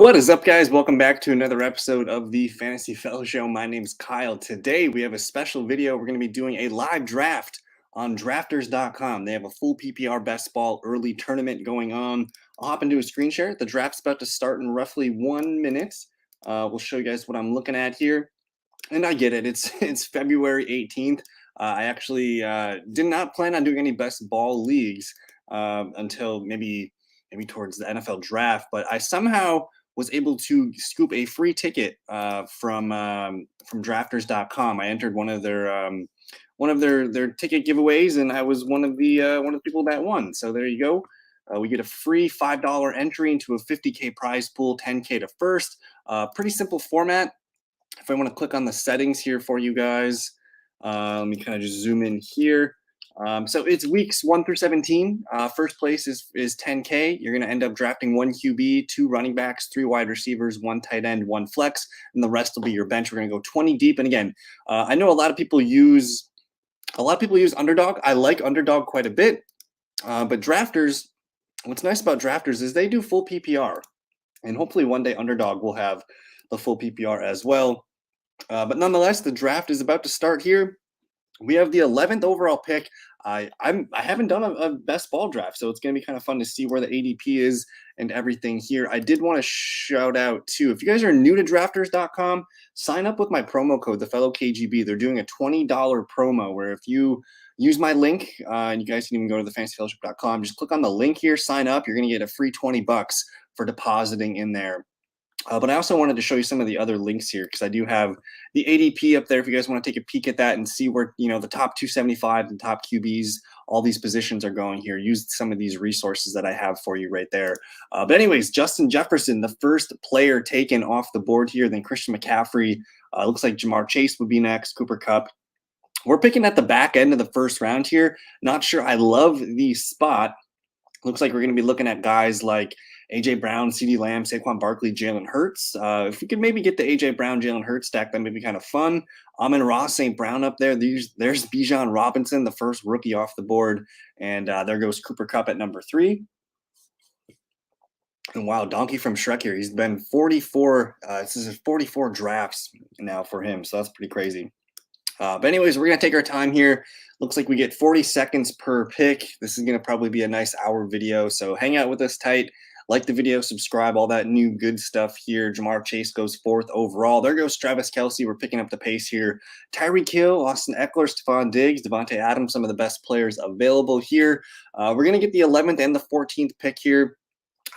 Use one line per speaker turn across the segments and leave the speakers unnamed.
What is up, guys? Welcome back to another episode of the Fantasy Fellow Show. My name is Kyle. Today, we have a special video. We're going to be doing a live draft on drafters.com. They have a full PPR best ball early tournament going on. I'll hop into a screen share. The draft's about to start in roughly 1 minute. We'll show you guys what I'm looking at here. And I get it. It's February 18th. I actually did not plan on doing any best ball leagues until maybe towards the NFL draft, but I somehow was able to scoop a free ticket from drafters.com. I entered one of their ticket giveaways, and I was one of the people that won. So there you go. We get a free $5 entry into a 50K prize pool, 10K to first. Pretty simple format. If I want to click on the settings here for you guys, let me kind of just zoom in here. So it's weeks 1 through 17. First place is 10K. You're going to end up drafting 1 QB, 2 running backs, 3 wide receivers, 1 tight end, 1 flex, and the rest will be your bench. We're going to go 20 deep. And again, I know a lot of people use Underdog. I like Underdog quite a bit, but Drafters. What's nice about Drafters is they do full PPR, and hopefully one day Underdog will have the full PPR as well. But nonetheless, the draft is about to start here. We have the 11th overall pick. I haven't done a best ball draft, so it's going to be kind of fun to see where the ADP is and everything here. I did want to shout out too, if you guys are new to drafters.com, sign up with my promo code, theFellowKGB. They're doing a $20 promo where if you use my link, and you guys can even go to thefantasyfellowship.com, just click on the link here, sign up. You're going to get a free $20 for depositing in there. But I also wanted to show you some of the other links here because I do have the ADP up there if you guys want to take a peek at that and see where, the top 275, the top QBs, all these positions are going here. Use some of these resources that I have for you right there. But anyways, Justin Jefferson, the first player taken off the board here, then Christian McCaffrey. Looks like Jamar Chase would be next, Cooper Kupp. We're picking at the back end of the first round here. Not sure I love the spot. Looks like we're going to be looking at guys like A.J. Brown, CeeDee Lamb, Saquon Barkley, Jalen Hurts. If we could maybe get the A.J. Brown, Jalen Hurts stack, that may be kind of fun. Amon-Ra St. Brown up there. There's Bijan Robinson, the first rookie off the board. And there goes Cooper Kupp at number 3. And wow, Donkey from Shrek here. He's been 44. This is 44 drafts now for him. So that's pretty crazy. But anyways, we're going to take our time here. Looks like we get 40 seconds per pick. This is going to probably be a nice hour video. So hang out with us tight. Like the video, subscribe, all that new good stuff here. Jamar Chase goes 4th overall. There goes Travis Kelce. We're picking up the pace here. Tyreek Hill, Austin Eckler, Stephon Diggs, Devontae Adams, some of the best players available here. We're going to get the 11th and the 14th pick here.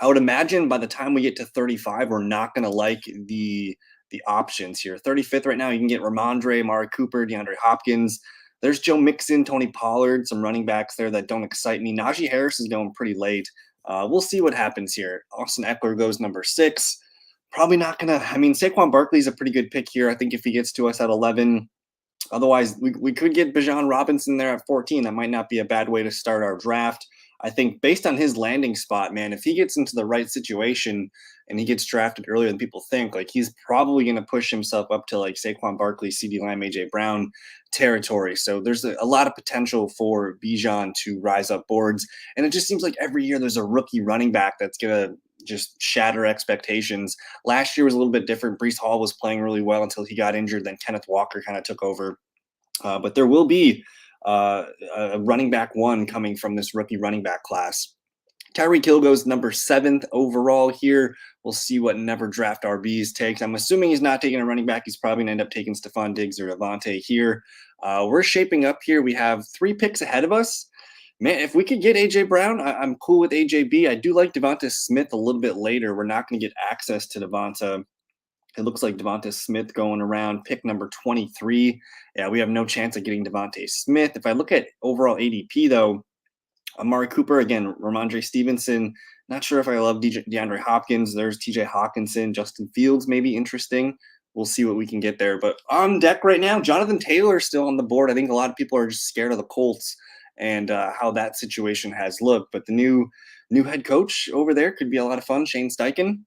I would imagine by the time we get to 35, we're not going to like the options here. 35th right now, you can get Ramondre, Amari Cooper, DeAndre Hopkins. There's Joe Mixon, Tony Pollard, some running backs there that don't excite me. Najee Harris is going pretty late. We'll see what happens here. Austin Eckler goes number 6. Probably not going to – Saquon Barkley is a pretty good pick here. I think if he gets to us at 11. Otherwise, we could get Bijan Robinson there at 14. That might not be a bad way to start our draft. I think based on his landing spot, man, if he gets into the right situation and he gets drafted earlier than people think, like he's probably going to push himself up to like Saquon Barkley, CeeDee Lamb, A.J. Brown territory. So there's a lot of potential for Bijan to rise up boards. And it just seems like every year there's a rookie running back that's going to just shatter expectations. Last year was a little bit different. Breece Hall was playing really well until he got injured. Then Kenneth Walker kind of took over. But there will be a running back 1 coming from this rookie running back class. Tyreek Hill goes number 7th overall here. We'll see what Never Draft RBs takes. I'm assuming he's not taking a running back. He's probably going to end up taking Stephon Diggs or Devontae here. We're shaping up here. We have 3 picks ahead of us. Man, if we could get A.J. Brown, I'm cool with AJB. I do like Devonta Smith a little bit later. We're not going to get access to Devonta. It looks like Devonta Smith going around pick number 23. Yeah, we have no chance of getting Devonta Smith. If I look at overall ADP, though, Amari Cooper, again, Ramondre Stevenson. Not sure if I love DeAndre Hopkins. There's TJ Hawkinson. Justin Fields may be interesting. We'll see what we can get there. But on deck right now, Jonathan Taylor is still on the board. I think a lot of people are just scared of the Colts and how that situation has looked. But the new head coach over there could be a lot of fun, Shane Steichen.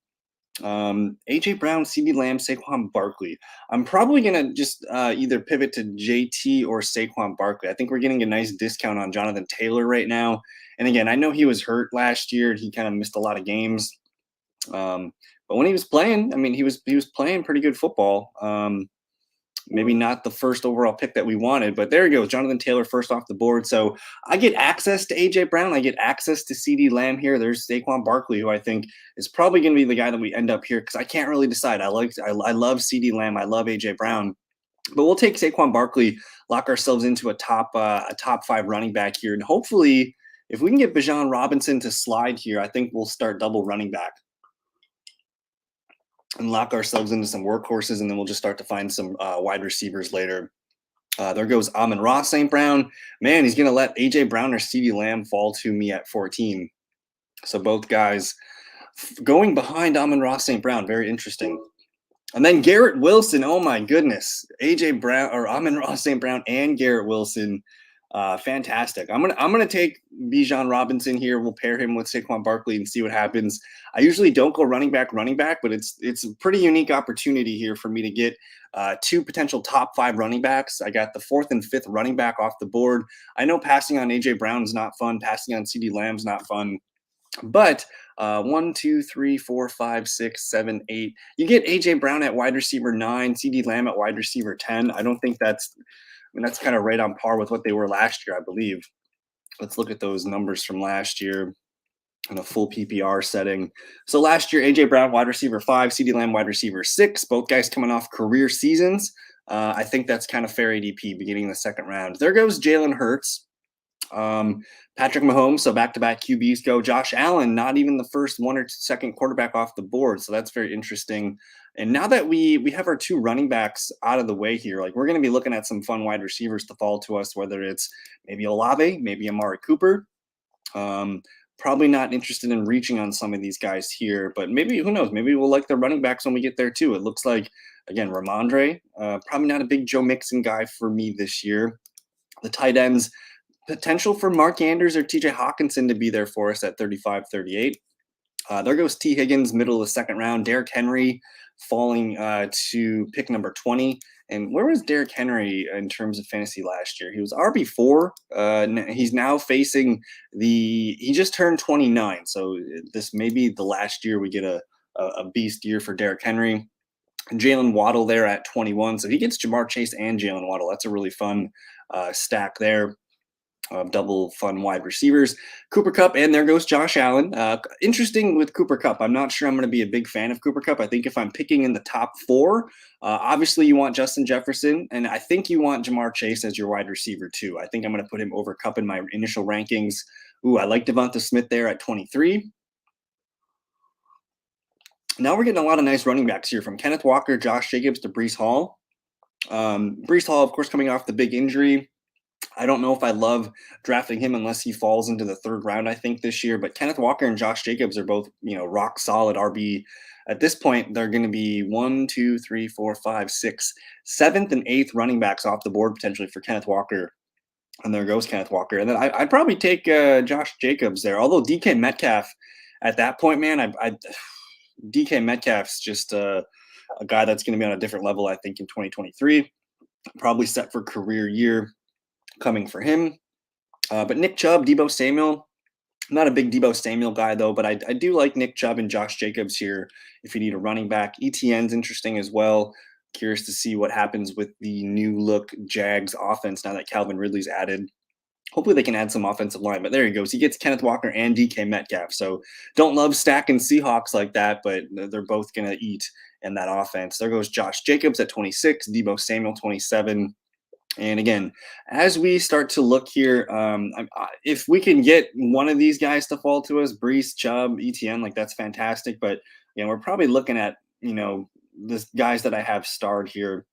A.J. Brown, CeeDee Lamb, Saquon Barkley. I'm probably going to just either pivot to JT or Saquon Barkley. I think we're getting a nice discount on Jonathan Taylor right now. And again, I know he was hurt last year. He kind of missed a lot of games. But But when he was playing, I mean, he was playing pretty good football. Maybe not the first overall pick that we wanted, but there he goes, Jonathan Taylor first off the board. So I get access to AJ Brown, I get access to CD Lamb here. There's Saquon Barkley, who I think is probably going to be the guy that we end up here because I can't really decide. I love CD Lamb, I love AJ Brown, but we'll take Saquon Barkley, lock ourselves into a top five running back here, and hopefully, if we can get Bijan Robinson to slide here, I think we'll start double running back and lock ourselves into some workhorses, and then we'll just start to find some wide receivers later. There goes Amon-Ra St. Brown. Man, he's going to let A.J. Brown or CeeDee Lamb fall to me at 14. So both guys going behind Amon-Ra St. Brown. Very interesting. And then Garrett Wilson. Oh, my goodness. A.J. Brown or Amon-Ra St. Brown and Garrett Wilson. Fantastic. I'm gonna take Bijan Robinson here. We'll pair him with Saquon Barkley and see what happens. I usually don't go running back, but it's a pretty unique opportunity here for me to get two potential top five running backs. I got the fourth and fifth running back off the board. I know passing on AJ Brown is not fun. Passing on CD Lamb's not fun. But 1, 2, 3, 4, 5, 6, 7, 8. You get AJ Brown at wide receiver 9, CD Lamb at wide receiver 10. I don't think that's kind of right on par with what they were last year, I believe. Let's look at those numbers from last year in a full PPR setting. So last year, AJ Brown, wide receiver 5, CD Lamb, wide receiver 6, both guys coming off career seasons. I think that's kind of fair ADP beginning the second round. There goes Jalen Hurts. Patrick Mahomes, so back-to-back QBs go. Josh Allen, not even the first one or second quarterback off the board, so that's very interesting. And now that we have our two running backs out of the way here, like we're going to be looking at some fun wide receivers to fall to us, whether it's maybe Olave, maybe Amari Cooper. Probably not interested in reaching on some of these guys here, but maybe, who knows, maybe we'll like the running backs when we get there too. It looks like, again, Ramondre, probably not a big Joe Mixon guy for me this year. The tight ends, potential for Mark Andrews or TJ Hawkinson to be there for us at 35, 38. There goes T. Higgins, middle of the second round. Derrick Henry falling to pick number 20. And where was Derrick Henry in terms of fantasy last year? He was RB4. He's now facing he just turned 29. So this may be the last year we get a beast year for Derrick Henry. Jalen Waddle there at 21. So he gets Jamar Chase and Jalen Waddle. That's a really fun stack there. Double fun wide receivers. Cooper Kupp, and there goes Josh Allen. Interesting with Cooper Kupp. I'm not sure I'm going to be a big fan of Cooper Kupp. I think if I'm picking in the top 4, obviously you want Justin Jefferson, and I think you want Jamar Chase as your wide receiver too. I think I'm going to put him over Kupp in my initial rankings. Ooh, I like Devonta Smith there at 23. Now we're getting a lot of nice running backs here, from Kenneth Walker, Josh Jacobs to Breece Hall. Breece Hall, of course, coming off the big injury. I don't know if I love drafting him unless he falls into the third round, I think, this year. But Kenneth Walker and Josh Jacobs are both, rock solid RB. At this point, they're going to be 1, 2, 3, 4, 5, 6, 7th and 8th running backs off the board potentially for Kenneth Walker. And there goes Kenneth Walker. And then I'd probably take Josh Jacobs there. Although DK Metcalf at that point, man, DK Metcalf's just a guy that's going to be on a different level, I think, in 2023. Probably set for career year coming for him. But Nick Chubb, Deebo Samuel, I'm not a big Deebo Samuel guy though, but I do like Nick Chubb and Josh Jacobs here if you need a running back. ETN's interesting as well. Curious to see what happens with the new look Jags offense now that Calvin Ridley's added. Hopefully they can add some offensive line, but there he goes. He gets Kenneth Walker and DK Metcalf. So don't love stacking Seahawks like that, but they're both going to eat in that offense. There goes Josh Jacobs at 26, Deebo Samuel 27. And again, as we start to look here, if we can get one of these guys to fall to us, Breece, Chubb, ETN, like that's fantastic. But we're probably looking at the guys that I have starred here.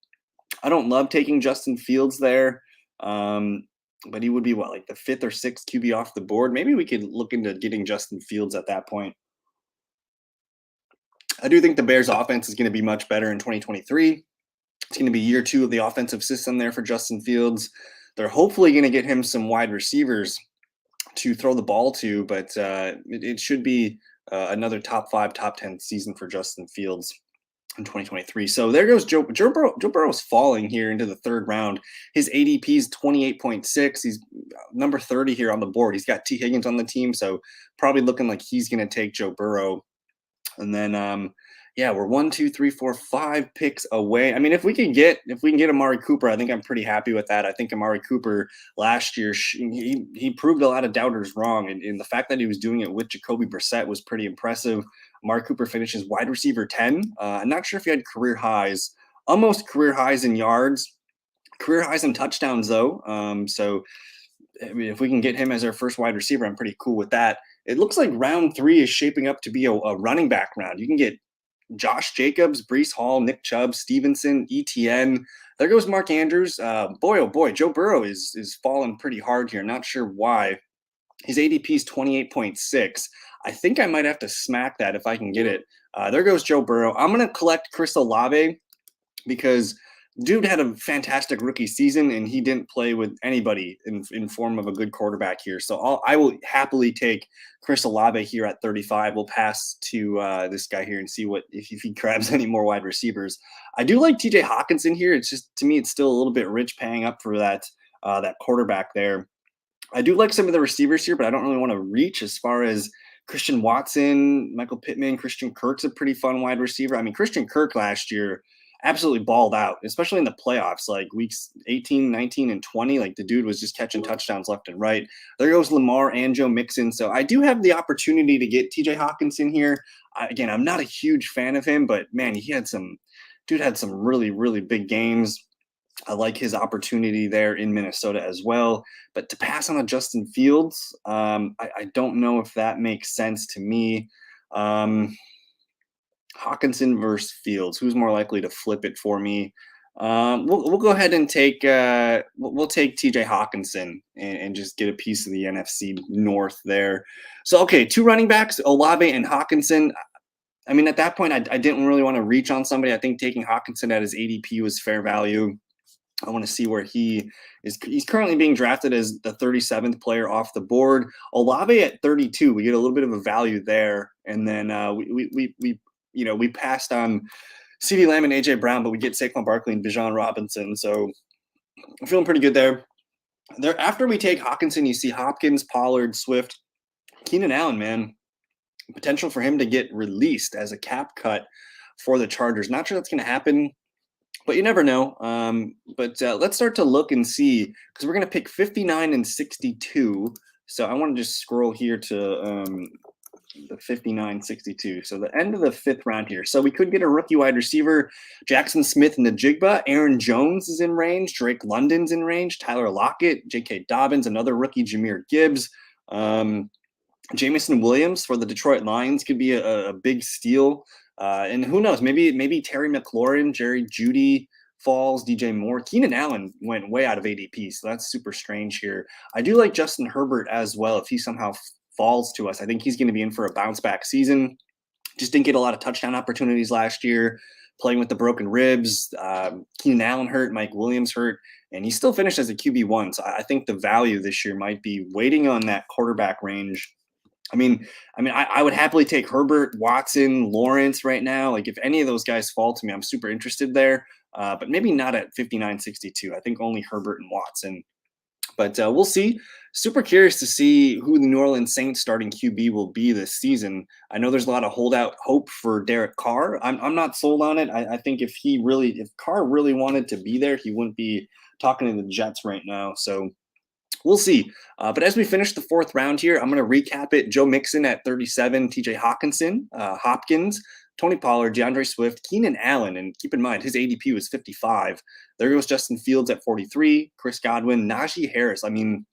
I don't love taking Justin Fields there, but he would be like the 5th or 6th QB off the board. Maybe we could look into getting Justin Fields at that point. I do think the Bears' offense is going to be much better in 2023. It's going to be year 2 of the offensive system there for Justin Fields. They're hopefully going to get him some wide receivers to throw the ball to, but it should be another top 5, top 10 season for Justin Fields in 2023. So there goes Joe Burrow. Joe Burrow's falling here into the third round. His ADP is 28.6. He's number 30 here on the board. He's got T. Higgins on the team, so probably looking like he's going to take Joe Burrow. And then Yeah, we're 1, 2, 3, 4, 5 picks away. I mean, if we can get Amari Cooper, I think I'm pretty happy with that. I think Amari Cooper last year he proved a lot of doubters wrong, and the fact that he was doing it with Jacoby Brissett was pretty impressive. Amari Cooper finishes wide receiver 10. I'm not sure if he had career highs, almost career highs in yards, career highs in touchdowns though. So I mean, if we can get him as our first wide receiver, I'm pretty cool with that. It looks like round 3 is shaping up to be a running back round. You can get Josh Jacobs, Brees Hall, Nick Chubb, Stevenson, ETN. There goes Mark Andrews. Boy, oh boy, Joe Burrow is falling pretty hard here. Not sure why. His ADP is 28.6. I think I might have to smack that if I can get it. There goes Joe Burrow. I'm going to collect Chris Olave because dude had a fantastic rookie season and he didn't play with anybody in form of a good quarterback here. So I will happily take Chris Olave here at 35. We'll pass to this guy here and see what if he grabs any more wide receivers. I do like TJ Hawkinson here. It's just, to me, it's still a little bit rich paying up for that quarterback there. I do like some of the receivers here, but I don't really want to reach as far as Christian Watson, Michael Pittman. Christian Kirk's a pretty fun wide receiver. I mean, Christian Kirk last year absolutely balled out, especially in the playoffs, like weeks 18, 19, and 20. Like the dude was just catching touchdowns left and right. There goes Lamar and Joe Mixon. So I do have the opportunity to get TJ Hawkinson here. Again, I'm not a huge fan of him, but man, dude had some really, really big games. I like his opportunity there in Minnesota as well. But to pass on a Justin Fields, I don't know if that makes sense to me. Hawkinson versus Fields. Who's more likely to flip it for me? We'll go ahead and take we'll take TJ Hawkinson and just get a piece of the NFC North there. So okay, 2 running backs, Olave and Hawkinson. I mean, at that point, I didn't really want to reach on somebody. I think taking Hawkinson at his ADP was fair value. I want to see where he is. He's currently being drafted as the 37th player off the board. Olave at 32, we get a little bit of a value there, and then we passed on CeeDee Lamb and AJ Brown, but we get Saquon Barkley and Bijan Robinson. So I'm feeling pretty good there. There after we take Hawkinson, you see Hopkins, Pollard, Swift, Keenan Allen. Man, potential for him to get released as a cap cut for the Chargers. Not sure that's going to happen, but you never know. Let's start to look and see, because we're going to pick 59 and 62. So I want to just scroll here to the 59-62. So the end of the 5th round here. So we could get a rookie wide receiver, Jackson Smith Najigba. Aaron Jones is in range. Drake London's in range. Tyler Lockett, J.K. Dobbins, another rookie, Jahmyr Gibbs. Jameson Williams for the Detroit Lions could be a big steal. And who knows, maybe Terry McLaurin, Jerry Jeudy falls, DJ Moore. Keenan Allen went way out of ADP, so that's super strange here. I do like Justin Herbert as well. If he somehow falls to us, I think he's going to be in for a bounce back season. Just didn't get a lot of touchdown opportunities last year, playing with the broken ribs. Keenan Allen hurt, Mike Williams hurt, and he still finished as a QB1. So I think the value this year might be waiting on that quarterback range. I would happily take Herbert, Watson, Lawrence right now. Like if any of those guys fall to me, I'm super interested there. But maybe not at 59-62. I think only Herbert and Watson. But we'll see. Super curious to see who the New Orleans Saints starting QB will be this season. I know there's a lot of holdout hope for Derek Carr. I'm not sold on it. I think if Carr really wanted to be there, he wouldn't be talking to the Jets right now. So we'll see. But as we finish the 4th round here, I'm going to recap it. Joe Mixon at 37, TJ Hopkins, Tony Pollard, DeAndre Swift, Keenan Allen. And keep in mind, his ADP was 55. There goes Justin Fields at 43, Chris Godwin, Najee Harris. I mean,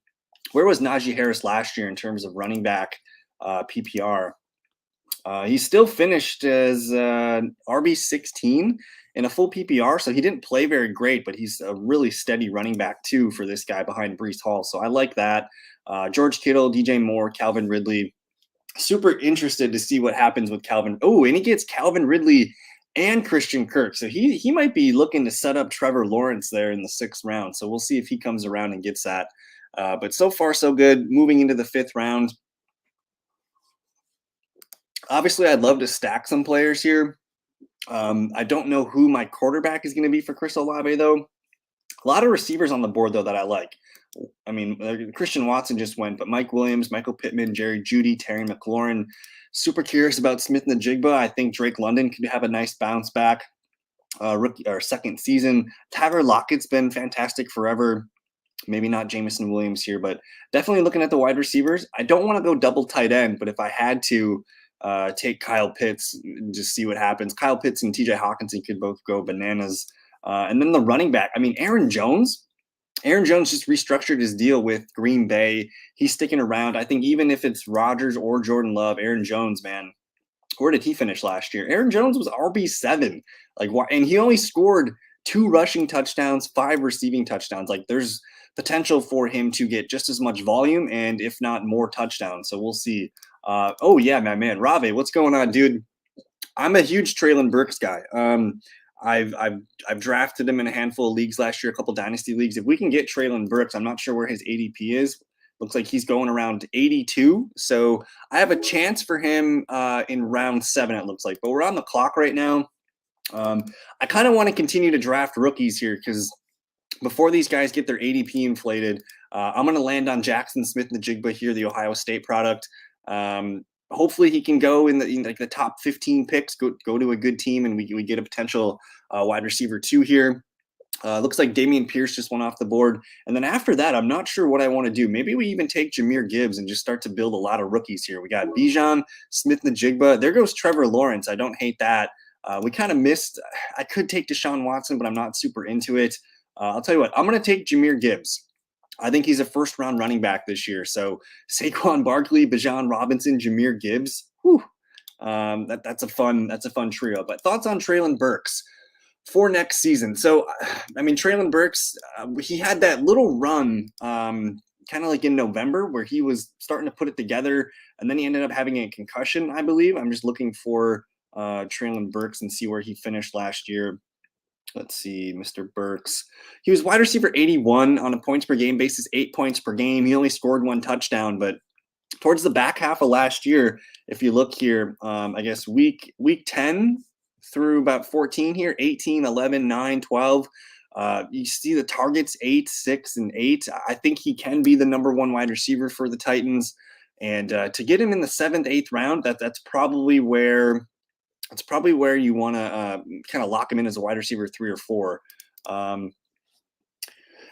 where was Najee Harris last year in terms of running back PPR? He still finished as RB16 in a full PPR, so he didn't play very great, but he's a really steady running back too for this guy behind Brees Hall. So I like that. George Kittle, DJ Moore, Calvin Ridley. Super interested to see what happens with Calvin. Oh, and he gets Calvin Ridley and Christian Kirk. So he might be looking to set up Trevor Lawrence there in the 6th round. So we'll see if he comes around and gets that. But so far, so good. Moving into the 5th round. Obviously, I'd love to stack some players here. I don't know who my quarterback is going to be for Chris Olave, though. A lot of receivers on the board though that I like. I mean, Christian Watson just went, but Mike Williams, Michael Pittman, Jerry Jeudy, Terry McLaurin. Super curious about Smith-Njigba. I think Drake London could have a nice bounce back rookie or second season. Tyler Lockett's been fantastic forever. Maybe not Jameson Williams here, but definitely looking at the wide receivers. I don't want to go double tight end, but if I had to take Kyle Pitts and just see what happens, Kyle Pitts and TJ Hawkinson could both go bananas. And then the running back, I mean, Aaron Jones. Aaron Jones just restructured his deal with Green Bay. He's sticking around. I think even if it's Rodgers or Jordan Love, Aaron Jones, man, where did he finish last year? Aaron Jones was RB7. Like, and he only scored 2 rushing touchdowns, 5 receiving touchdowns. Like, there's potential for him to get just as much volume and if not more touchdowns. So we'll see. Oh yeah, my man, Rave, what's going on, dude? I'm a huge Traylon Burks guy. I've drafted him in a handful of leagues last year, a couple dynasty leagues. If we can get Traylon Burks, I'm not sure where his ADP is. Looks like he's going around 82. So I have a chance for him in round 7, it looks like. But we're on the clock right now. I kind of want to continue to draft rookies here because before these guys get their ADP inflated, I'm going to land on Jackson Smith-Njigba here, the Ohio State product. Hopefully he can go in the top 15 picks, go to a good team, and we get a potential wide receiver 2 here. Looks like Dameon Pierce just went off the board. And then after that, I'm not sure what I want to do. Maybe we even take Jahmyr Gibbs and just start to build a lot of rookies here. We got Bijan, Smith-Njigba. There goes Trevor Lawrence. I don't hate that. We kind of missed. I could take Deshaun Watson, but I'm not super into it. I'll tell you what, I'm going to take Jahmyr Gibbs. I think he's a first-round running back this year. So Saquon Barkley, Bijan Robinson, Jahmyr Gibbs. Whew. That's a fun trio. But thoughts on Traylon Burks for next season? So, I mean, Traylon Burks, he had that little run kind of like in November where he was starting to put it together, and then he ended up having a concussion, I believe. I'm just looking for Traylon Burks and see where he finished last year. Let's see, Mr. Burks. He was wide receiver 81 on a points per game basis, 8 points per game. He only scored 1 touchdown, but towards the back half of last year, if you look here, I guess week 10 through about 14 here, 18, 11, 9, 12. You see the targets 8, 6, and 8. I think he can be the number 1 wide receiver for the Titans. And to get him in the 7th, 8th round, that's probably where you want to kind of lock him in as a wide receiver 3 or 4.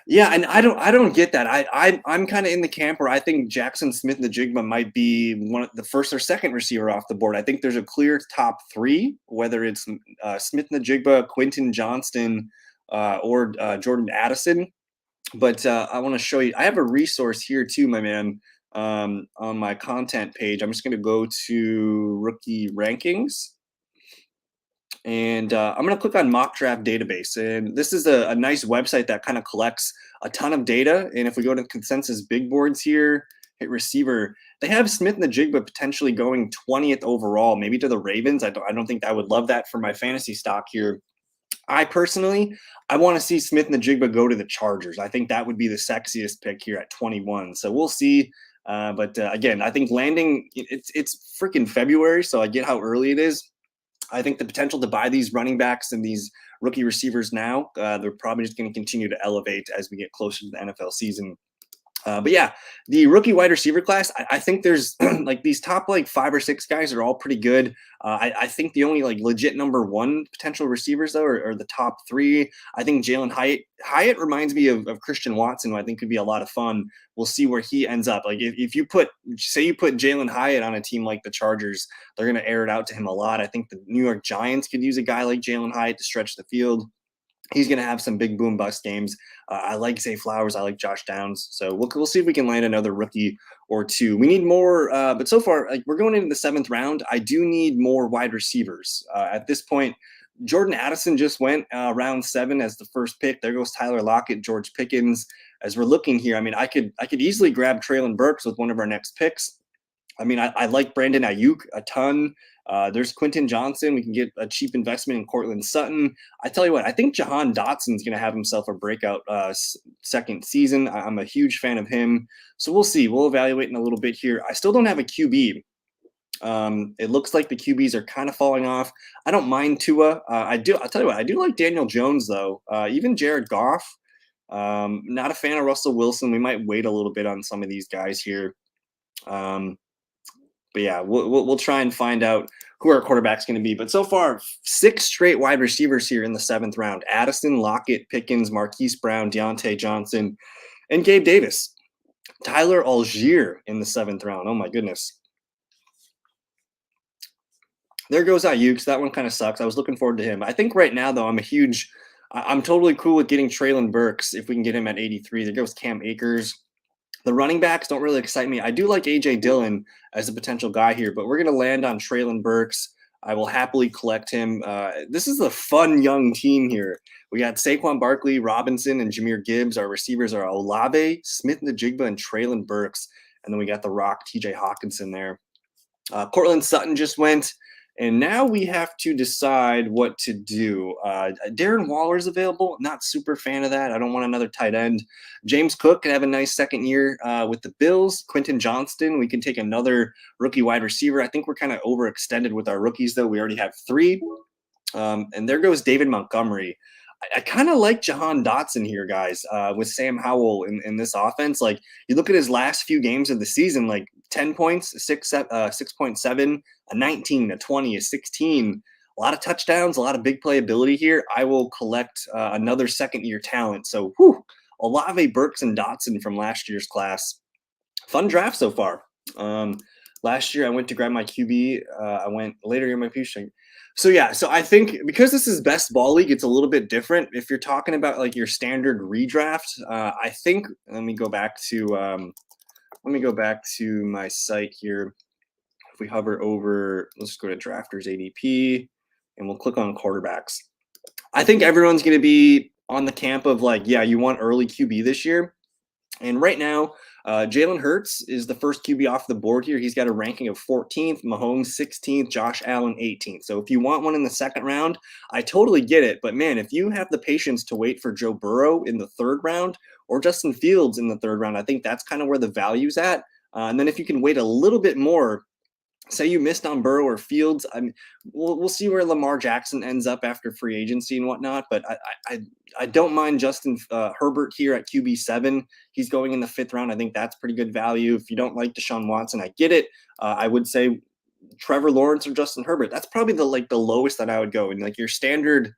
Yeah, and I don't get that. I'm kind of in the camp where I think Jackson Smith-Njigba might be one of the first or second receiver off the board. I think there's a clear top 3, whether it's Smith-Njigba, Quentin Johnston, or Jordan Addison. But I want to show you. I have a resource here too, my man, on my content page. I'm just going to go to rookie rankings. And I'm going to click on mock draft database. And this is a nice website that kind of collects a ton of data. And if we go to consensus big boards here, hit receiver, they have Smith-Njigba potentially going 20th overall, maybe to the Ravens. I don't think I would love that for my fantasy stock here. I personally want to see Smith-Njigba go to the Chargers. I think that would be the sexiest pick here at 21. So we'll see. But again, I think landing, it's freaking February, so I get how early it is. I think the potential to buy these running backs and these rookie receivers now, they're probably just going to continue to elevate as we get closer to the NFL season. But yeah, the rookie wide receiver class, I think there's like these top like 5 or 6 guys are all pretty good. I think the only like legit number 1 potential receivers though are the top 3. I think Jalen Hyatt reminds me of Christian Watson, who I think could be a lot of fun. We'll see where he ends up. Like if you put Jalen Hyatt on a team like the Chargers, they're going to air it out to him a lot. I think the New York Giants could use a guy like Jalen Hyatt to stretch the field. He's going to have some big boom bust games. I like Zay Flowers. I like Josh Downs. So we'll see if we can land another rookie or 2. We need more, but so far, like we're going into the 7th round. I do need more wide receivers. At this point, Jordan Addison just went round 7 as the first pick. There goes Tyler Lockett, George Pickens. As we're looking here, I mean, I could easily grab Traylon Burks with one of our next picks. I mean, I like Brandon Ayuk a ton. There's Quentin Johnson. We can get a cheap investment in Cortland Sutton. I tell you what, I think Jahan Dotson's going to have himself a breakout second season. I'm a huge fan of him. So we'll see. We'll evaluate in a little bit here. I still don't have a QB. It looks like the QBs are kind of falling off. I don't mind Tua. I'll tell you what, I do like Daniel Jones, though. Even Jared Goff. Not a fan of Russell Wilson. We might wait a little bit on some of these guys here. Um, but yeah, we'll try and find out who our quarterback's going to be. But so far, 6 straight wide receivers here in the 7th round: Addison, Lockett, Pickens, Marquise Brown, Deontay Johnson, and Gabe Davis. Tyler Algier in the 7th round. Oh my goodness. There goes Ayuk. That one kind of sucks. I was looking forward to him. I think right now, though, I'm totally cool with getting Traylon Burks if we can get him at 83. There goes Cam Akers. The running backs don't really excite me. I do like A.J. Dillon as a potential guy here, but we're going to land on Traylon Burks. I will happily collect him. This is a fun young team here. We got Saquon Barkley, Robinson, and Jahmyr Gibbs. Our receivers are Olave, Smith-Njigba, and Traylon Burks. And then we got the Rock, T.J. Hawkinson there. Cortland Sutton just went. And now we have to decide what to do. Darren Waller's available. Not super fan of that. I don't want another tight end. James Cook can have a nice second year with the Bills. Quentin Johnston, we can take another rookie wide receiver. I think we're kind of overextended with our rookies, though. We already have 3. And there goes David Montgomery. I kind of like Jahan Dotson here, guys, with Sam Howell in this offense. Like, you look at his last few games of the season, like 10 points, 6.7, a 19, a 20, a 16. A lot of touchdowns, a lot of big playability here. I will collect another second-year talent. So, Olave, Burks, and Dotson from last year's class. Fun draft so far. Last year, I went to grab my QB. I went later in my future. So I think because this is best ball league, it's a little bit different. If you're talking about like your standard redraft, I think let me go back to my site here. If we hover over, let's go to Drafters ADP, and we'll click on quarterbacks. I think everyone's going to be on the camp of like, yeah, you want early QB this year. And right now, Jalen Hurts is the first QB off the board here. He's got a ranking of 14th, Mahomes 16th, Josh Allen 18th. So if you want one in the second round, I totally get it. But man, if you have the patience to wait for Joe Burrow in the 3rd round or Justin Fields in the 3rd round, I think that's kind of where the value's at. And then if you can wait a little bit more, say you missed on Burrow or Fields, I mean, we'll see where Lamar Jackson ends up after free agency and whatnot. But I don't mind Justin Herbert here at QB7. He's going in the 5th round. I think that's pretty good value. If you don't like Deshaun Watson, I get it. I would say Trevor Lawrence or Justin Herbert. That's probably the lowest that I would go in like your standard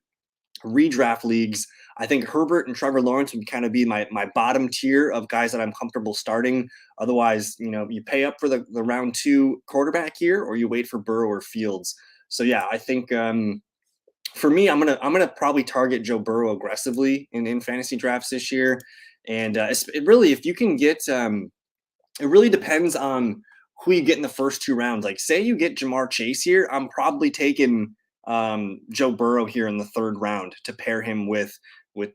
redraft leagues. I think Herbert and Trevor Lawrence would kind of be my bottom tier of guys that I'm comfortable starting. Otherwise, you pay up for the round 2 quarterback here, or you wait for Burrow or Fields. So yeah, I think for me, I'm gonna probably target Joe Burrow aggressively in fantasy drafts this year. And it really, if you can get, it really depends on who you get in the first 2 rounds. Like, say you get Jamar Chase here, I'm probably taking Joe Burrow here in the 3rd round to pair him with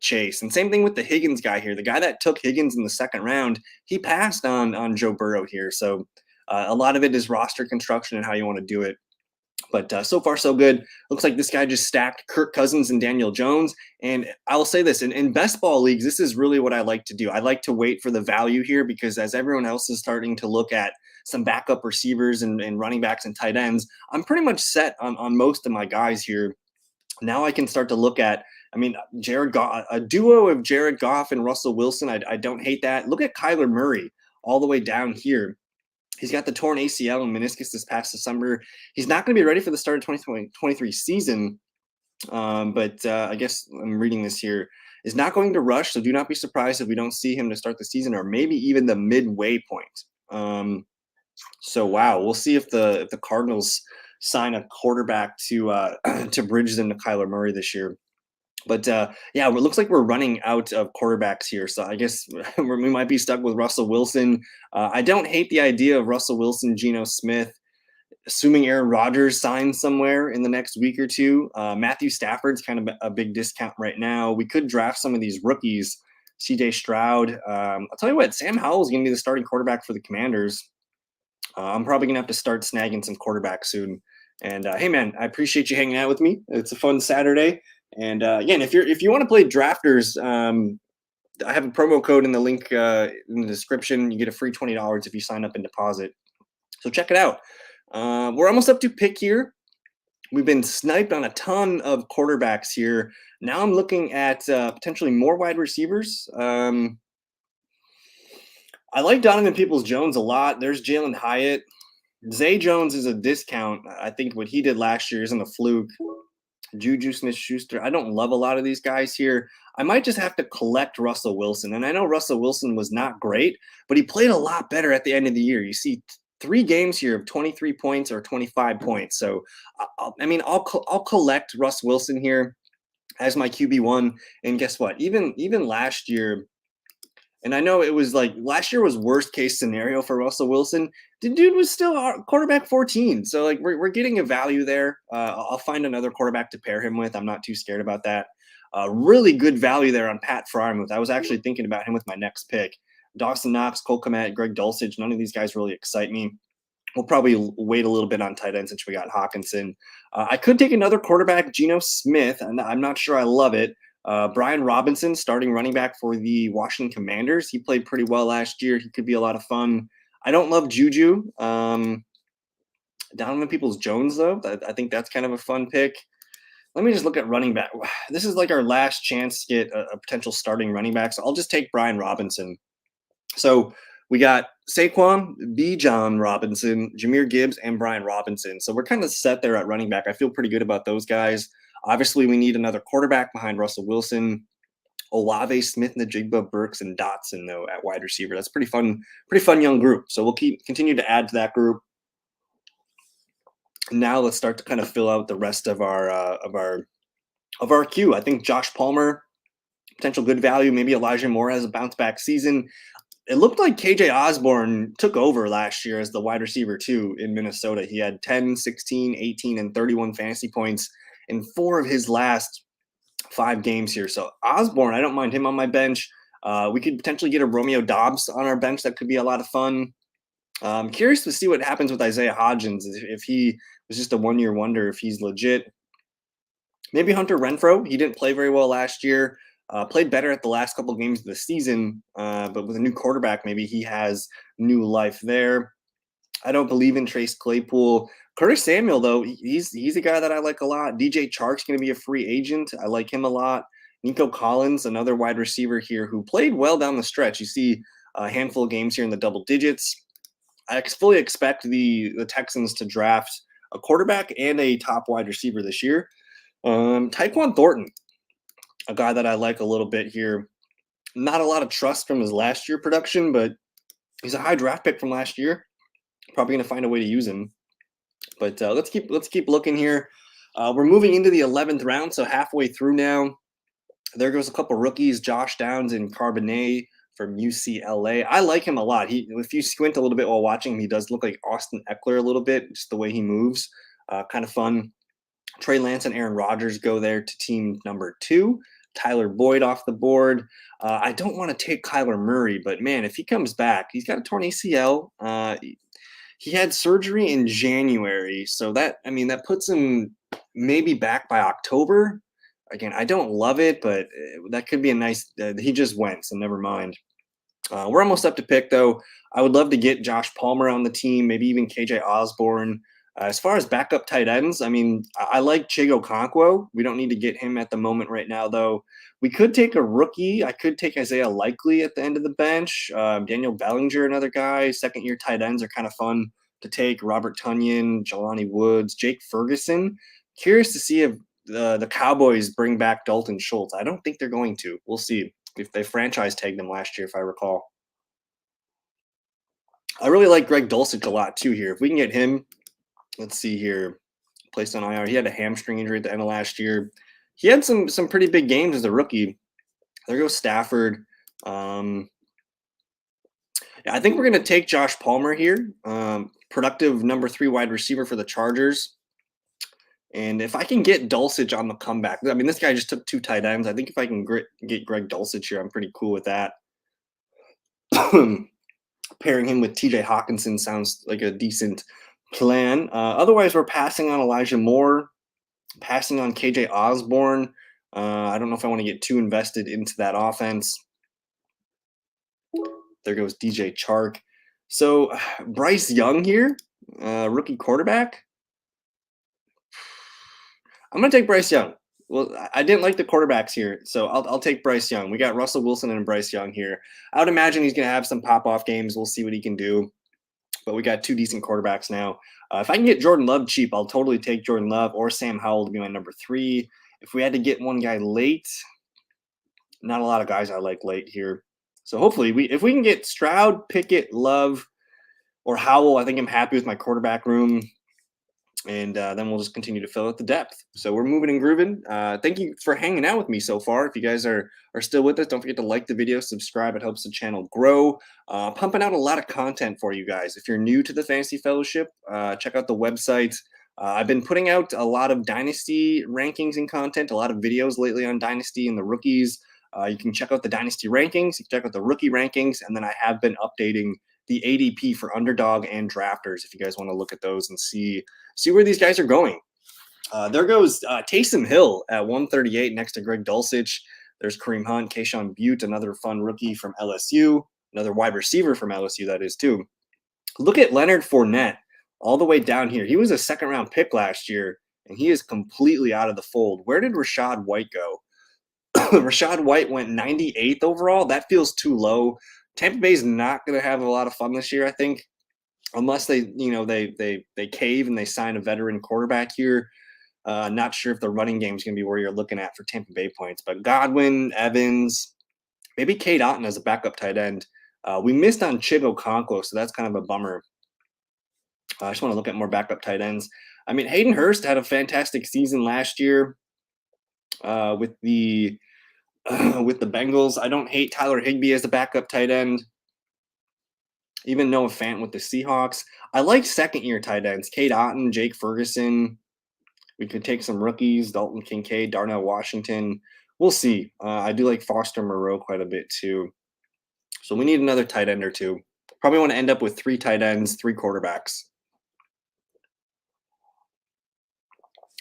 Chase. And same thing with the Higgins guy here. The guy that took Higgins in the 2nd round, he passed on Joe Burrow here. So a lot of it is roster construction and how you want to do it. But so far, so good. Looks like this guy just stacked Kirk Cousins and Daniel Jones. And I will say this, in best ball leagues, this is really what I like to do. I like to wait for the value here because as everyone else is starting to look at some backup receivers and running backs and tight ends, I'm pretty much set on most of my guys here. Now I can start to look at, Jared Goff, a duo of Jared Goff and Russell Wilson. I don't hate that. Look at Kyler Murray all the way down here. He's got the torn ACL and meniscus this past December. He's not going to be ready for the start of 2023 season. But I guess I'm reading this here. Is not going to rush, so do not be surprised if we don't see him to start the season or maybe even the midway point. So wow, we'll see if the Cardinals sign a quarterback to bridge them to Kyler Murray this year. But yeah, it looks like we're running out of quarterbacks here. So I guess we might be stuck with Russell Wilson. I don't hate the idea of Russell Wilson, Geno Smith, assuming Aaron Rodgers signs somewhere in the next week or 2. Matthew Stafford's kind of a big discount right now. We could draft some of these rookies. CJ Stroud. I'll tell you what, Sam Howell is going to be the starting quarterback for the Commanders. I'm probably going to have to start snagging some quarterbacks soon. And hey, man, I appreciate you hanging out with me. It's a fun Saturday. And again, if you want to play Drafters, I have a promo code in the link in the description. You get a free $20 if you sign up and deposit. So check it out. We're almost up to pick here. We've been sniped on a ton of quarterbacks here. Now I'm looking at potentially more wide receivers. I like Donovan Peoples-Jones a lot. There's Jalen Hyatt. Zay Jones is a discount. I think what he did last year isn't a fluke. Juju Smith-Schuster. I don't love a lot of these guys here. I might just have to collect Russell Wilson. And I know Russell Wilson was not great, but he played a lot better at the end of the year. You see 3 games here of 23 points or 25 points. So, I'll collect Russ Wilson here as my QB1. And guess what? Even last year, and I know it was like last year was worst case scenario for Russell Wilson. The dude was still our quarterback 14. So like we're getting a value there. I'll find another quarterback to pair him with. I'm not too scared about that. Really good value there on Pat Frymuth. I was actually thinking about him with my next pick. Dawson Knox, Cole Kmet, Greg Dulcich. None of these guys really excite me. We'll probably wait a little bit on tight end since we got Hawkinson. I could take another quarterback, Geno Smith, and I'm not sure I love it. Brian Robinson, starting running back for the Washington Commanders. He played pretty well last year. He could be a lot of fun. I don't love Juju. Donovan Peoples-Jones, though. I think that's kind of a fun pick. Let me just look at running back. This is like our last chance to get a potential starting running back. So I'll just take Brian Robinson. So we got Saquon, Bijan Robinson, Jahmyr Gibbs, and Brian Robinson. So we're kind of set there at running back. I feel pretty good about those guys. Obviously, we need another quarterback behind Russell Wilson. Olave, Smith, Najigba, Burks, and Dotson, though, at wide receiver. That's pretty fun young group. So we'll continue to add to that group. Now let's start to kind of fill out the rest of our queue. I think Josh Palmer, potential good value. Maybe Elijah Moore has a bounce back season. It looked like KJ Osborne took over last year as the wide receiver too in Minnesota. He had 10, 16, 18, and 31 fantasy points in 4 of his last 5 games here. So Osborne, I don't mind him on my bench. We could potentially get a Romeo Doubs on our bench. That could be a lot of fun. I'm curious to see what happens with Isaiah Hodgins, if he was just a one-year wonder, if he's legit. Maybe Hunter Renfrow. He didn't play very well last year. Played better at the last couple of games of the season, but with a new quarterback, maybe he has new life there. I don't believe in Trace Claypool. Curtis Samuel, though, he's a guy that I like a lot. DJ Chark's going to be a free agent. I like him a lot. Nico Collins, another wide receiver here who played well down the stretch. You see a handful of games here in the double digits. I fully expect the Texans to draft a quarterback and a top wide receiver this year. Tyquan Thornton, a guy that I like a little bit here. Not a lot of trust from his last year production, but he's a high draft pick from last year. Probably going to find a way to use him. But let's keep looking here. We're moving into the 11th round, so halfway through now. There goes a couple rookies, Josh Downs and Carbonet from UCLA. I like him a lot. If you squint a little bit while watching him, he does look like Austin Eckler a little bit, just the way he moves. Kind of fun. Trey Lance and Aaron Rodgers go there to team number 2. Tyler Boyd off the board. I don't want to take Kyler Murray, but man, if he comes back, he's got a torn ACL. He had surgery in January, so that puts him maybe back by October. Again, I don't love it, but that could be a nice. He just went, so never mind. We're almost up to pick, though. I would love to get Josh Palmer on the team, maybe even KJ Osborne. As far as backup tight ends, I like Chigo Okonkwo. We don't need to get him at the moment right now, though. We could take a rookie. I could take Isaiah Likely at the end of the bench. Daniel Bellinger, another guy. Second-year tight ends are kind of fun to take. Robert Tonyan, Jelani Woods, Jake Ferguson. Curious to see if the Cowboys bring back Dalton Schultz. I don't think they're going to. We'll see. If they franchise tagged him last year, if I recall. I really like Greg Dulcich a lot, too, here. If we can get him, let's see here, placed on IR. He had a hamstring injury at the end of last year. He had some pretty big games as a rookie. There goes Stafford. I think we're going to take Josh Palmer here. Productive number 3 wide receiver for the Chargers. And if I can get Dulcich on the comeback, this guy just took 2 tight ends. I think if I can get Greg Dulcich here, I'm pretty cool with that. Pairing him with TJ Hawkinson sounds like a decent plan. Otherwise, we're passing on Elijah Moore, passing on KJ Osborne. I don't know if I want to get too invested into that offense. There goes DJ Chark. So Bryce Young here, rookie quarterback. I'm gonna take Bryce Young. Well, I didn't like the quarterbacks here, so I'll take Bryce Young. We got Russell Wilson and Bryce Young here. I would imagine he's gonna have some pop off games. We'll see what he can do. But we got two decent quarterbacks now. If I can get Jordan Love cheap, I'll totally take Jordan Love or Sam Howell to be my number three. If we had to get one guy late, not a lot of guys I like late here. So hopefully, if we can get Stroud, Pickett, Love, or Howell, I think I'm happy with my quarterback room. And then we'll just continue to fill out the depth. So we're moving and grooving. Thank you for hanging out with me so far. If you guys are still with us, don't forget to like the video, subscribe. It helps the channel grow. Pumping out a lot of content for you guys. If you're new to the Fantasy Fellowship, check out the website. I've been putting out a lot of Dynasty rankings and content, a lot of videos lately on Dynasty and the rookies. You can check out the Dynasty rankings, you can check out the rookie rankings, and then I have been updating the ADP for underdog and drafters if you guys want to look at those and see where these guys are going. There goes Taysom Hill at 138 next to Greg Dulcich. There's Kareem Hunt, Keyshawn Butte, another fun rookie from LSU, another wide receiver from LSU, that is too. Look at Leonard Fournette all the way down here. He was a second-round pick last year, and he is completely out of the fold. Where did Rachaad White go? Rachaad White went 98th overall. That feels too low. Tampa Bay's not going to have a lot of fun this year, I think, unless they cave and they sign a veteran quarterback here. Not sure if the running game is going to be where you're looking at for Tampa Bay points, but Godwin, Evans, maybe Cade Otton as a backup tight end. We missed on Chigo Okonkwo, so that's kind of a bummer. I just want to look at more backup tight ends. I mean, Hayden Hurst had a fantastic season last year with the Bengals. I don't hate Tyler Higbee as the backup tight end. Even Noah Fant with the Seahawks. I like second-year tight ends. Cade Otton, Jake Ferguson. We could take some rookies, Dalton Kincaid, Darnell Washington. We'll see. I do like Foster Moreau quite a bit too. So we need another tight end or two. Probably want to end up with 3 tight ends, 3 quarterbacks.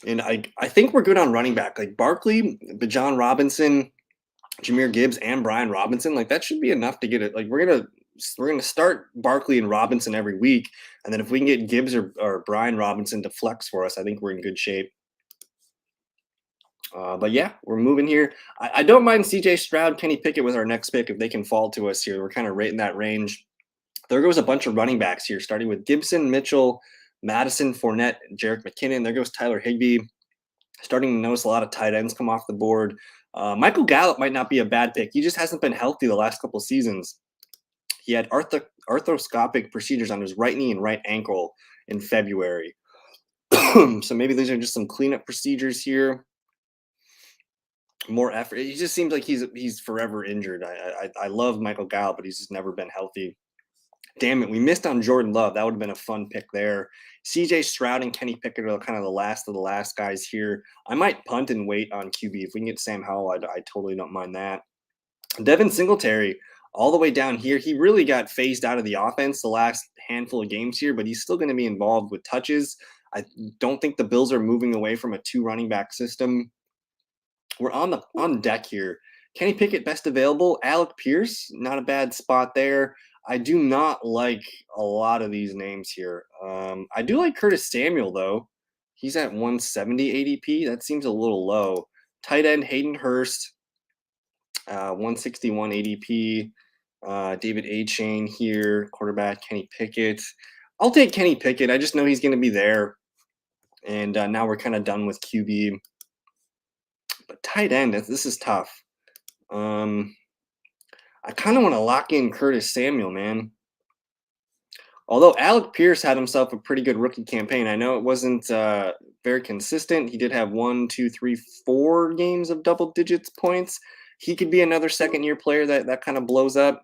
And I think we're good on running back. Like Barkley, Bijan Robinson, Jahmyr Gibbs, and Brian Robinson. Like that should be enough to get it. Like we're gonna start Barkley and Robinson every week, and then if we can get Gibbs or Brian Robinson to flex for us, I think we're in good shape. But yeah, we're moving here. I don't mind CJ Stroud, Kenny Pickett with our next pick if they can fall to us here. We're kind of right in that range. There goes a bunch of running backs here, starting with Gibson, Mitchell, Madison, Fournette, Jerick McKinnon. There goes Tyler Higbee. Starting to notice a lot of tight ends come off the board. Michael Gallup might not be a bad pick. He just hasn't been healthy the last couple seasons. He had arthroscopic procedures on his right knee and right ankle in February. So maybe these are just some cleanup procedures here. More effort. He just seems like he's forever injured. I love Michael Gallup, but he's just never been healthy. Damn it, we missed on Jordan Love. That would have been a fun pick there. CJ Stroud and Kenny Pickett are kind of the last of the last guys here. I might punt and wait on QB. If we can get Sam Howell, I totally don't mind that. Devin Singletary, all the way down here. He really got phased out of the offense the last handful of games here, but he's still going to be involved with touches. I don't think the Bills are moving away from a 2 running back system. We're on deck here. Kenny Pickett, best available. Alec Pierce, not a bad spot there. I do not like a lot of these names here. I do like Curtis Samuel, though. He's at 170 ADP. That seems a little low. Tight end Hayden Hurst, 161 ADP. David A-Chain here. Quarterback Kenny Pickett. I'll take Kenny Pickett. I just know he's going to be there. And now we're kind of done with QB. But tight end, this is tough. I kind of want to lock in Curtis Samuel, man. Although Alec Pierce had himself a pretty good rookie campaign. I know it wasn't very consistent. He did have 1, 2, 3, 4 games of double digits points. He could be another second-year player that kind of blows up.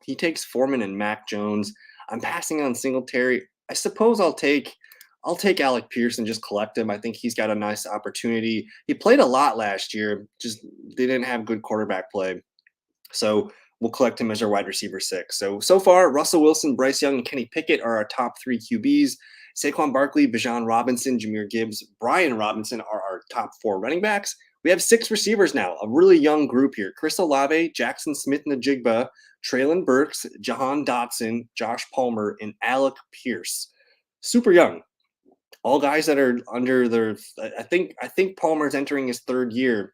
He takes Foreman and Mac Jones. I'm passing on Singletary. I suppose I'll take Alec Pierce and just collect him. I think he's got a nice opportunity. He played a lot last year. Just they didn't have good quarterback play. So we'll collect him as our wide receiver 6. So far, Russell Wilson, Bryce Young, and Kenny Pickett are our top 3 QBs. Saquon Barkley, Bijan Robinson, Jahmyr Gibbs, Brian Robinson are our top 4 running backs. We have 6 receivers now, a really young group here. Chris Olave, Jackson Smith-Njigba, Treylon Burks, Jahan Dotson, Josh Palmer, and Alec Pierce. Super young. All guys that are under their, I think Palmer's entering his third year,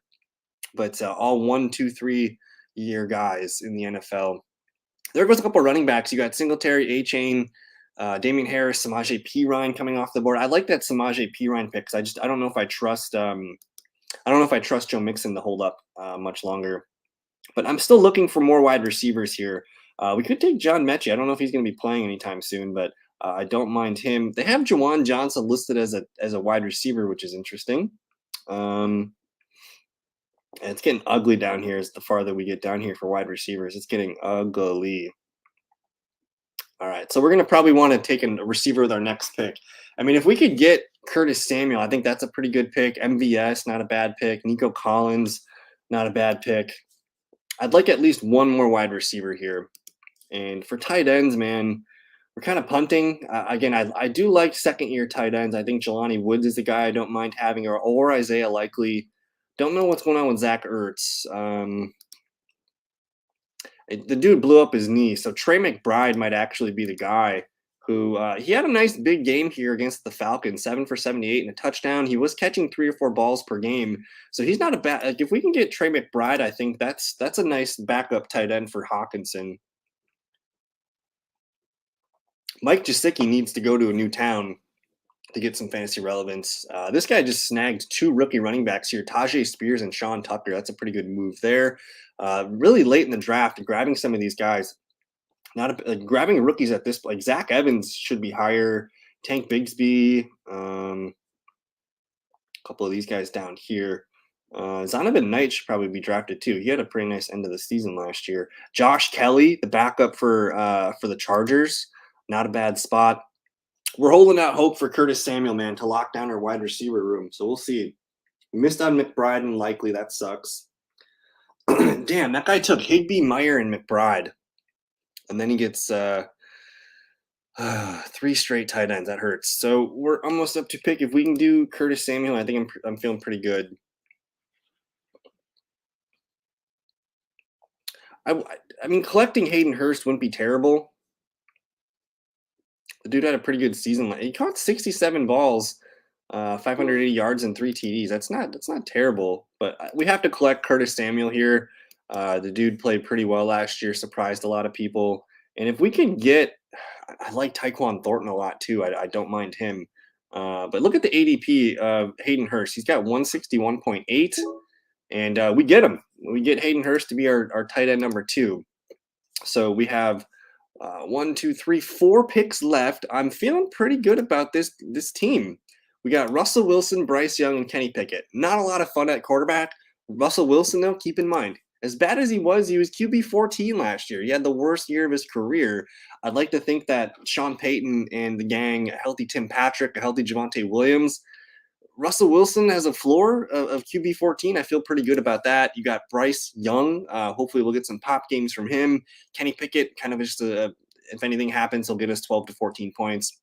but all 1, 2, 3 year guys in the NFL. There goes a couple running backs. You got Singletary, A Chain, Damian Harris, Samaje Perine coming off the board. I like that Samaje Perine pick because I don't know if I trust I don't know if I trust Joe Mixon to hold up much longer. But I'm still looking for more wide receivers here. We could take John Mechie. I don't know if he's going to be playing anytime soon, but I don't mind him. They have Jawan Johnson listed as a wide receiver, which is interesting. And it's getting ugly down here as the farther we get down here for wide receivers. It's getting ugly. All right, so we're going to probably want to take a receiver with our next pick. I mean, if we could get Curtis Samuel, I think that's a pretty good pick. MVS, not a bad pick. Nico Collins, not a bad pick. I'd like at least one more wide receiver here. And for tight ends, man, we're kind of punting. Again, I do like second-year tight ends. I think Jelani Woods is the guy I don't mind having, or Isaiah Likely. Don't know what's going on with Zach Ertz. The dude blew up his knee, so Trey McBride might actually be the guy who he had a nice big game here against the Falcons, 7 for 78 and a touchdown. He was catching 3 or 4 balls per game, so he's not a bad. Like if we can get Trey McBride, I think that's a nice backup tight end for Hawkinson. Mike Gesicki needs to go to a new town to get some fantasy relevance. This guy just snagged 2 rookie running backs here, Tajay Spears and Sean Tucker. That's a pretty good move there. Really late in the draft, grabbing some of these guys. Grabbing rookies at this, like Zach Evans should be higher. Tank Bigsby, a couple of these guys down here. Zonovan Knight should probably be drafted too. He had a pretty nice end of the season last year. Josh Kelly, the backup for the Chargers, not a bad spot. We're holding out hope for Curtis Samuel, man, to lock down our wide receiver room. So we'll see. We missed on McBride and Likely. That sucks. Damn, that guy took Higbee, Meyer, and McBride. And then he gets 3 straight tight ends. That hurts. So we're almost up to pick. If we can do Curtis Samuel, I think I'm feeling pretty good. I mean, collecting Hayden Hurst wouldn't be terrible. The dude had a pretty good season. He caught 67 balls, 580 yards, and 3 TDs. That's not terrible. But we have to collect Curtis Samuel here. The dude played pretty well last year, surprised a lot of people. And if we can get, I like Tyquan Thornton a lot too. I don't mind him. But look at the ADP of Hayden Hurst. He's got 161.8, and we get him. We get Hayden Hurst to be our tight end number 2. So we have 1, 2, 3, 4 picks left. I'm feeling pretty good about this team. We got Russell Wilson, Bryce Young, and Kenny Pickett. Not a lot of fun at quarterback. Russell Wilson, though, keep in mind, as bad as he was QB 14 last year. He had the worst year of his career. I'd like to think that Sean Payton and the gang, a healthy Tim Patrick, a healthy Javonte Williams, Russell Wilson has a floor of QB 14. I feel pretty good about that. You got Bryce Young. Hopefully we'll get some pop games from him. Kenny Pickett, kind of just if anything happens, he'll get us 12 to 14 points.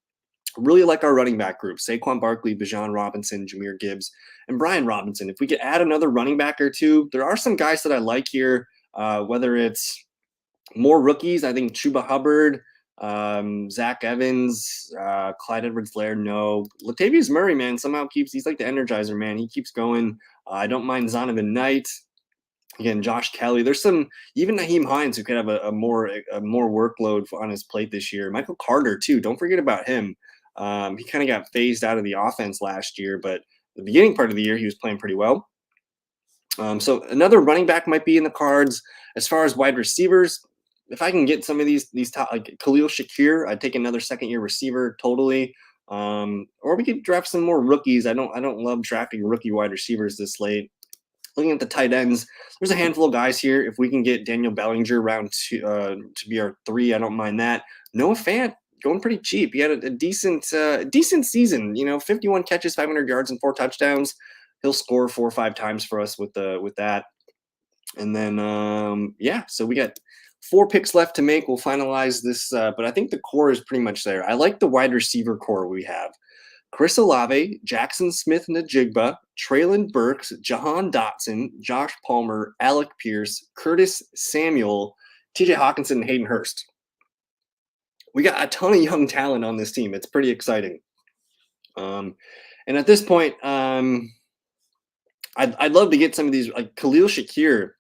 Really like our running back group. Saquon Barkley, Bijan Robinson, Jahmyr Gibbs, and Brian Robinson. If we could add another running back or two, there are some guys that I like here, whether it's more rookies. I think Chuba Hubbard, Zach Evans, Clyde Edwards-Helaire, no. Latavius Murray, man, somehow he's like the energizer, man. He keeps going. I don't mind Zonovan Knight. Again, Josh Kelly. There's some, even Naheem Hines, who could have a more workload on his plate this year. Michael Carter, too. Don't forget about him. He kind of got phased out of the offense last year, but the beginning part of the year, he was playing pretty well. So another running back might be in the cards. As far as wide receivers, if I can get some of these top, like Khalil Shakir, I'd take another second-year receiver totally. Or we could draft some more rookies. I don't love drafting rookie wide receivers this late. Looking at the tight ends, there's a handful of guys here. If we can get Daniel Bellinger round 2 to be our 3, I don't mind that. Noah Fant going pretty cheap. He had a decent season. 51 catches, 500 yards, and 4 touchdowns. He'll score 4 or 5 times for us with that. And then so we got 4 picks left to make. We'll finalize this, but I think the core is pretty much there. I like the wide receiver core we have. Chris Olave, Jackson Smith-Njigba, Treylon Burks, Jahan Dotson, Josh Palmer, Alec Pierce, Curtis Samuel, TJ Hawkinson, and Hayden Hurst. We got a ton of young talent on this team. It's pretty exciting. Um, and at this point, I'd love to get some of these, like Khalil Shakir.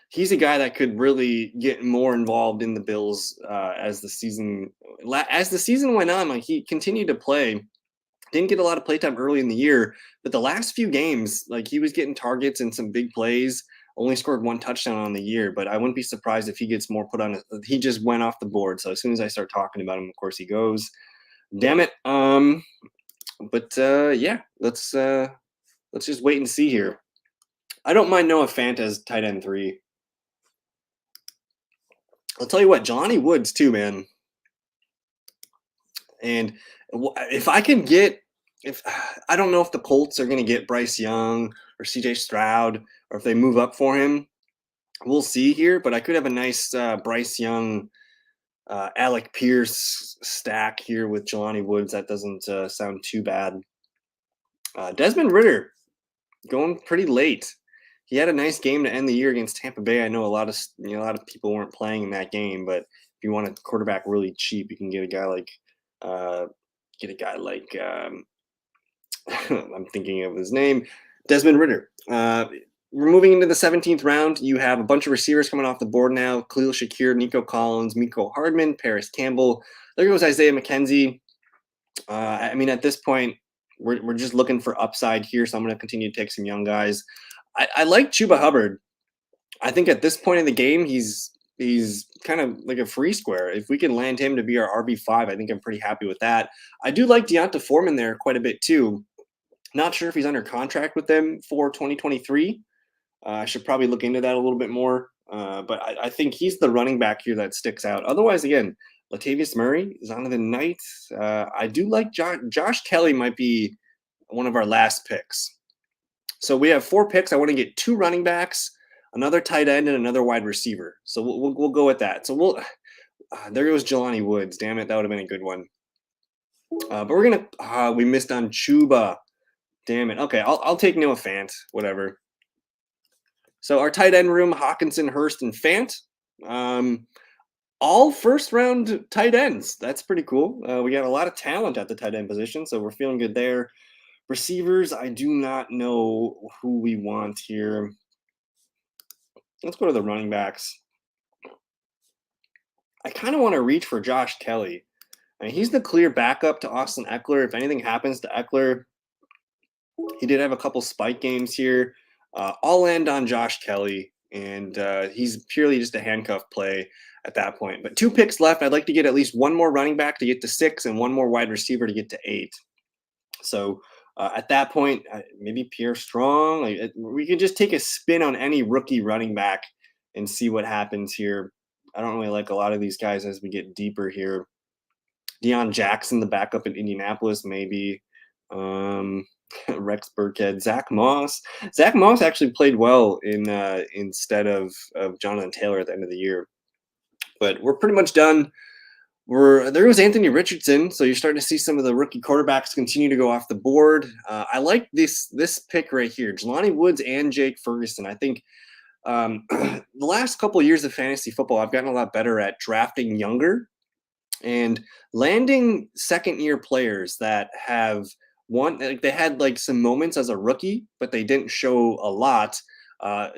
He's a guy that could really get more involved in the Bills as the season went on. Like he continued to play, didn't get a lot of playtime early in the year, but the last few games, like he was getting targets and some big plays. Only scored one touchdown on the year, but I wouldn't be surprised if he gets more put on. He just went off the board. So as soon as I start talking about him, of course he goes. Damn it. Yeah, let's just wait and see here. I don't mind Noah Fant as tight end 3. I'll tell you what, Johnny Woods too, man. And if I can get, if I don't know if the Colts are going to get Bryce Young or CJ Stroud, or if they move up for him, we'll see here. But I could have a nice Bryce Young, Alec Pierce stack here with Jelani Woods. That doesn't sound too bad. Desmond Ritter going pretty late. He had a nice game to end the year against Tampa Bay. I know a lot of people weren't playing in that game, but if you want a quarterback really cheap, you can get a guy like I'm thinking of his name, Desmond Ritter. We're moving into the 17th round. You have a bunch of receivers coming off the board now: Khalil Shakir, Nico Collins, Miko Hardman, Paris Campbell. There goes Isaiah McKenzie. I mean, at this point, we're just looking for upside here, so I'm going to continue to take some young guys. I like Chuba Hubbard. I think at this point in the game, he's kind of like a free square. If we can land him to be our RB5, I think I'm pretty happy with that. I do like Deonta Foreman there quite a bit too. Not sure if he's under contract with them for 2023. I should probably look into that a little bit more. But I think he's the running back here that sticks out. Otherwise, again, Latavius Murray is on the night. I do like Josh Kelly might be one of our last picks. So we have 4 picks. I want to get 2 running backs, another tight end, and another wide receiver. So we'll go with that. So there goes Jelani Woods. Damn it, that would have been a good one. But we're gonna we missed on Chuba. Damn it. Okay, I'll take Noah Fant. Whatever. So our tight end room: Hawkinson, Hurst, and Fant. All first round tight ends. That's pretty cool. We got a lot of talent at the tight end position, so we're feeling good there. Receivers, I do not know who we want here. Let's go to the running backs. I kind of want to reach for Josh Kelly. I mean, he's the clear backup to Austin Eckler. If anything happens to Eckler, he did have a couple spike games here. I'll end on Josh Kelly, and he's purely just a handcuff play at that point. But 2 picks left. I'd like to get at least 1 more running back to get to 6 and 1 more wide receiver to get to 8. So at that point, maybe Pierre Strong. We could just take a spin on any rookie running back and see what happens here. I don't really like a lot of these guys as we get deeper here. Deion Jackson, the backup in Indianapolis, maybe. Rex Burkhead, Zach Moss. Zach Moss actually played well instead of Jonathan Taylor at the end of the year. But we're pretty much done. There was Anthony Richardson, so you're starting to see some of the rookie quarterbacks continue to go off the board. I like this pick right here, Jelani Woods and Jake Ferguson. I think the last couple of years of fantasy football, I've gotten a lot better at drafting younger and landing second-year players that have they had like some moments as a rookie, but they didn't show a lot.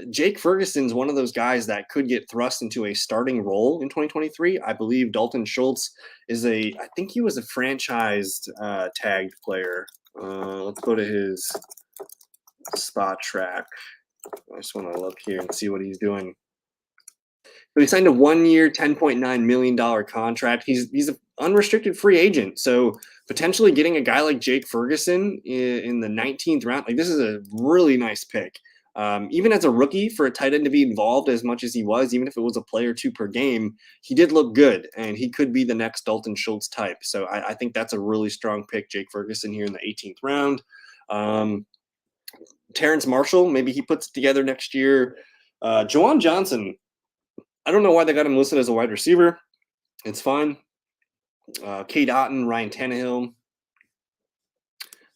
Jake Ferguson's one of those guys that could get thrust into a starting role in 2023. I believe Dalton Schultz I think he was a franchised tagged player. Let's go to his spot track. I just want to look here and see what he's doing. So he signed a 1-year, $10.9 million contract. He's an unrestricted free agent. So potentially getting a guy like Jake Ferguson in the 19th round, like this is a really nice pick. Even as a rookie, for a tight end to be involved as much as he was, even if it was a play or 2 per game, he did look good, and he could be the next Dalton Schultz type. So I think that's a really strong pick, Jake Ferguson here in the 18th round. Terrence Marshall, maybe he puts it together next year. Juwan Johnson, I don't know why they got him listed as a wide receiver. It's fine. Kate Otten, Ryan Tannehill.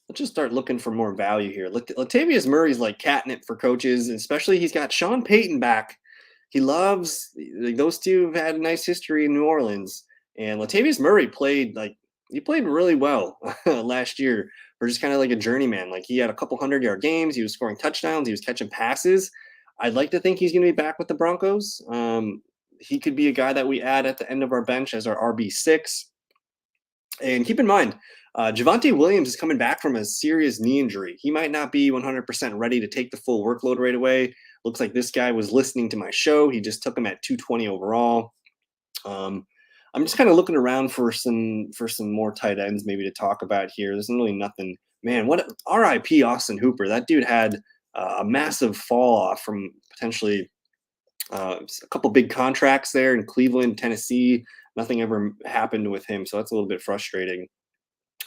Let's just start looking for more value here. Latavius Murray's like catnip for coaches, especially he's got Sean Payton back. He loves, like, those two have had a nice history in New Orleans. And Latavius Murray played like he played really well last year for just kind of like a journeyman. Like he had a couple 100-yard games. He was scoring touchdowns. He was catching passes. I'd like to think he's going to be back with the Broncos. He could be a guy that we add at the end of our bench as our RB6. And keep in mind, Javonte Williams is coming back from a serious knee injury. He might not be 100% ready to take the full workload right away. Looks like this guy was listening to my show. He just took him at 220 overall. Um, I'm just kind of looking around for some more tight ends maybe to talk about here. There's really nothing. Man, what RIP Austin Hooper. That dude had a massive fall off from potentially a couple big contracts there in Cleveland, Tennessee. Nothing ever happened with him, so that's a little bit frustrating.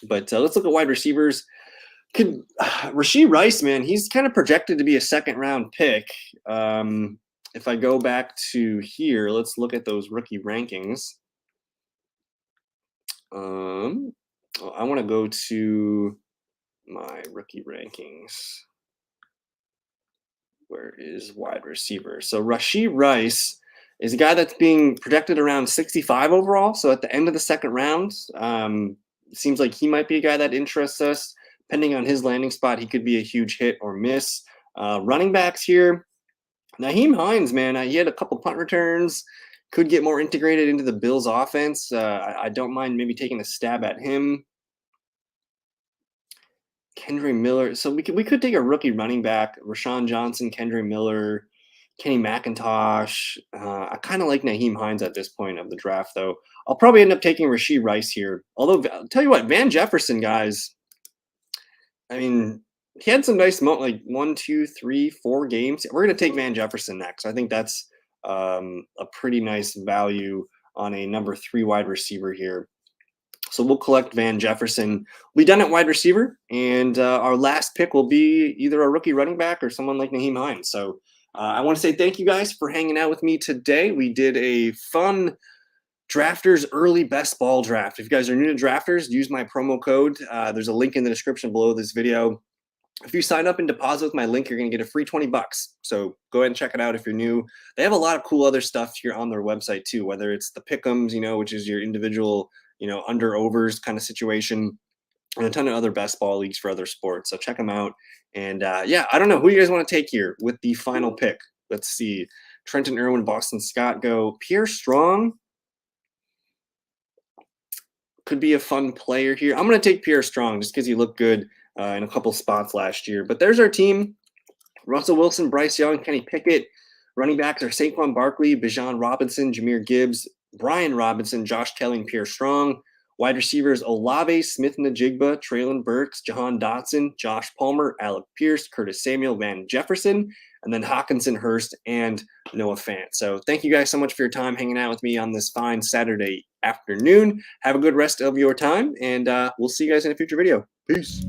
But let's look at wide receivers. Rashee Rice, man, he's kind of projected to be a second-round pick. If I go back to here, let's look at those rookie rankings. I want to go to my rookie rankings. Where is wide receiver? So Rashee Rice is a guy that's being projected around 65 overall. So at the end of the second round, seems like he might be a guy that interests us. Depending on his landing spot, he could be a huge hit or miss. Running backs here, Nyheim Hines, man, he had a couple punt returns. Could get more integrated into the Bills' offense. I don't mind maybe taking a stab at him. Kendry Miller. So we could take a rookie running back, Rashawn Johnson, Kendry Miller, Kenny McIntosh. I kind of like Nyheim Hines at this point of the draft, though. I'll probably end up taking Rashee Rice here. Although, I'll tell you what, Van Jefferson, guys, I mean, he had some nice like 1, 2, 3, 4 games. We're going to take Van Jefferson next. I think that's a pretty nice value on a number 3 wide receiver here. So we'll collect Van Jefferson. We'll be done at wide receiver, and our last pick will be either a rookie running back or someone like Nyheim Hines. So I want to say thank you guys for hanging out with me today. We did a fun Drafters early best ball draft. If you guys are new to Drafters, use my promo code. There's a link in the description below this video. If you sign up and deposit with my link, you're going to get a free $20. So go ahead and check it out if you're new. They have a lot of cool other stuff here on their website too, whether it's the pick'ems, which is your individual, under overs kind of situation, and a ton of other best ball leagues for other sports. So check them out. And yeah, I don't know who you guys want to take here with the final pick. Let's see. Trenton Irwin, Boston Scott go. Pierre Strong could be a fun player here. I'm going to take Pierre Strong just because he looked good in a couple spots last year. But there's our team. Russell Wilson, Bryce Young, Kenny Pickett. Running backs are Saquon Barkley, Bijan Robinson, Jahmyr Gibbs, Brian Robinson, Josh Kelly, and Pierre Strong. Wide receivers Olave, Smith-Njigba, Traylon Burks, Jahan Dotson, Josh Palmer, Alec Pierce, Curtis Samuel, Van Jefferson, and then Hawkinson, Hurst, and Noah Fant. So thank you guys so much for your time hanging out with me on this fine Saturday afternoon. Have a good rest of your time, and we'll see you guys in a future video. Peace.